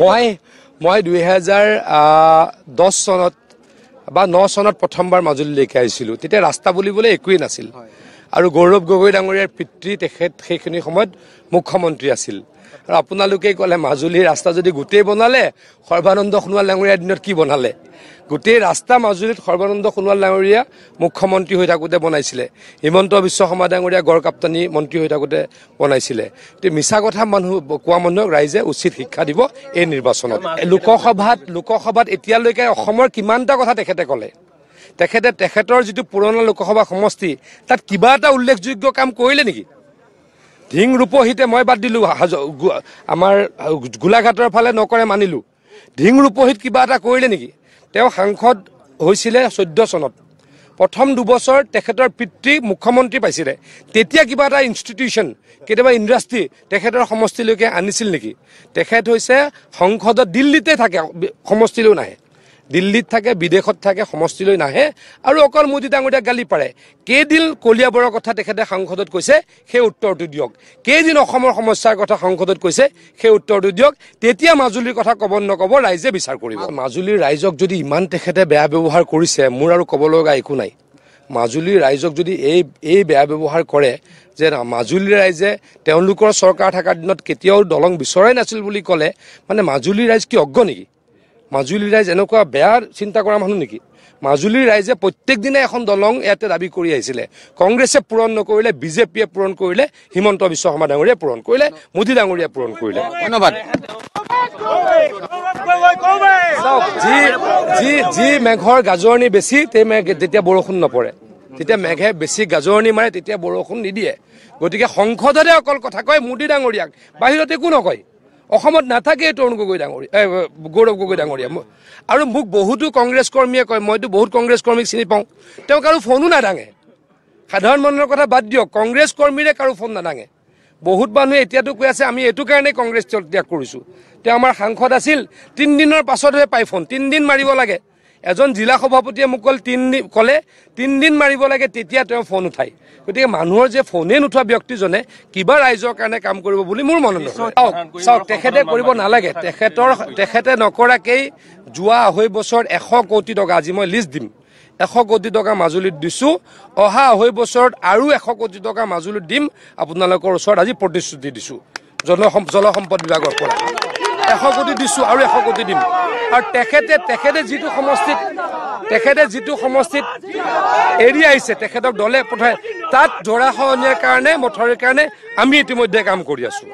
মই 2010 চনত বা 9 চনত প্ৰথমবাৰ মাজুলীলৈকে আহিছিলোঁ। তেতিয়া ৰাস্তা বুলিবলৈ একোৱেই নাছিল আৰু গৌৰৱ গগৈ ডাঙৰীয়াৰ পিতৃ তেখেত সেইখিনি সময়ত মুখ্যমন্ত্ৰী আছিল। আৰু আপোনালোকে ক'লে মাজুলীৰ ৰাস্তা যদি গোটেই বনালে, সৰ্বানন্দ সোণোৱাল ডাঙৰীয়াৰ দিনত কি বনালে? গোটেই ৰাস্তা মাজুলীত সৰ্বানন্দ সোণোৱাল ডাঙৰীয়া মুখ্যমন্ত্ৰী হৈ থাকোঁতে বনাইছিলে, হিমন্ত বিশ্ব শৰ্মা ডাঙৰীয়া গড়কাপ্তানী মন্ত্ৰী হৈ থাকোঁতে বনাইছিলে। মিছা কথা কোৱা মানুহক ৰাইজে উচিত শিক্ষা দিব এই নিৰ্বাচনত। লোকসভাত এতিয়ালৈকে অসমৰ কিমানটা কথা তেখেতে ক'লে? তেখেতৰ যিটো পুৰণা লোকসভা সমষ্টি তাত কিবা এটা উল্লেখযোগ্য কাম কৰিলে নেকি? ঢিং ৰূপহীতে মই বাদ দিলোঁ, আমাৰ গোলাঘাটৰ ফালে নকৰে মানিলোঁ। ঢিং ৰূপহীত কিবা এটা কৰিলে নেকি? তেওঁ সাংসদ হৈছিলে 14 চনত। প্ৰথম 2 বছৰ তেখেতৰ পিতৃ মুখ্যমন্ত্ৰী পাইছিলে। তেতিয়া কিবা এটা ইনষ্টিটিউশ্যন, কেতিয়াবা ইণ্ডাষ্ট্ৰী তেখেতৰ সমষ্টিলৈকে আনিছিল নেকি? তেখেত হৈছে সংসদত, দিল্লীতে থাকে, সমষ্টিলৈও নাহে। দিল্লীত থাকে, বিদেশত থাকে, সমষ্টিলৈ নাহে আৰু অকল মোদী ডাঙৰীয়াক গালি পাৰে। কেইদিন কলিয়াবৰৰ কথা তেখেতে সংসদত কৈছে সেই উত্তৰটো দিয়ক। কেইদিন অসমৰ সমস্যাৰ কথা সংসদত কৈছে সেই উত্তৰটো দিয়ক। তেতিয়া মাজুলীৰ কথা ক'ব নক'ব ৰাইজে বিচাৰ কৰিব। মাজুলীৰ ৰাইজক যদি ইমান তেখেতে বেয়া ব্যৱহাৰ কৰিছে, মোৰ আৰু ক'ব লগা একো নাই। মাজুলীৰ ৰাইজক যদি এই বেয়া ব্যৱহাৰ কৰে যে মাজুলীৰ ৰাইজে তেওঁলোকৰ চৰকাৰ থকাৰ দিনত কেতিয়াও দলং বিচৰাই নাছিল বুলি ক'লে, মানে মাজুলীৰ ৰাইজ কি অজ্ঞ নেকি? মাজুলীৰ ৰাইজ এনেকুৱা বেয়া চিন্তা কৰা মানুহ নেকি? মাজুলীৰ ৰাইজে প্ৰত্যেক দিনে এখন দলং ইয়াতে দাবী কৰি আহিছিলে। কংগ্ৰেছে পূৰণ নকৰিলে, বিজেপিয়ে পূৰণ কৰিলে, হিমন্ত বিশ্ব শৰ্মা ডাঙৰীয়াই পূৰণ কৰিলে, মোদী ডাঙৰীয়াই পূৰণ কৰিলে। ধন্যবাদ। যি মেঘৰ গাজৰণি বেছি তেতিয়া বৰষুণ নপৰে। যেতিয়া মেঘে বেছি গাজৰণি মাৰে তেতিয়া বৰষুণ নিদিয়ে। গতিকে সংসদতে অকল কথা কয় মোদী ডাঙৰীয়াক, বাহিৰত একো নকয়। অসমত নাথাকে তৰুণ গগৈ ডাঙৰীয়া, গৌৰৱ গগৈ ডাঙৰীয়া। আৰু মোক বহুতো কংগ্ৰেছ কৰ্মীয়ে কয়, মইতো বহুত কংগ্ৰেছ কৰ্মীক চিনি পাওঁ, তেওঁক আৰু ফোনো নাদাঙে। সাধাৰণ মানুহৰ কথা বাদ দিয়ক, কংগ্ৰেছ কৰ্মীৰে কাৰো ফোন নাদাঙে। বহুত মানুহে এতিয়াতো কৈ আছে আমি এইটো কাৰণেই কংগ্ৰেছ ত্যাগ কৰিছোঁ। তেওঁ আমাৰ সাংসদ আছিল, 3 দিনৰ পাছতহে পাই ফোন। 3 দিন মাৰিব লাগে। এজন জিলা সভাপতিয়ে মোক ক'লে 3 দিন মাৰিব লাগে, তেতিয়া তেওঁ ফোন উঠায়। গতিকে মানুহৰ যে ফোনে নুঠোৱা ব্যক্তিজনে কিবা ৰাইজৰ কাৰণে কাম কৰিব বুলি মোৰ মনত নহয়। চাওক, তেখেতে কৰিব নালাগে। তেখেতে নকৰাকেই যোৱা 2.5 বছৰত 100 কোটি টকা, আজি মই লিষ্ট দিম, 100 কোটি টকা মাজুলীত দিছোঁ। অহা 2.5 বছৰত আৰু 100 কোটি টকা মাজুলীত দিম। আপোনালোকৰ ওচৰত আজি প্ৰতিশ্ৰুতি দিছোঁ জলসম্পদ বিভাগৰ পৰা 100 কোটি দিছোঁ আৰু 100 কোটি দিম। আৰু তেখেতে যিটো সমষ্টিত এৰি আহিছে, তেখেতক দলে পঠাই তাত জৰাখহনীয়াৰ কাৰণে, মথাউৰিৰ কাৰণে আমি ইতিমধ্যে কাম কৰি আছোঁ।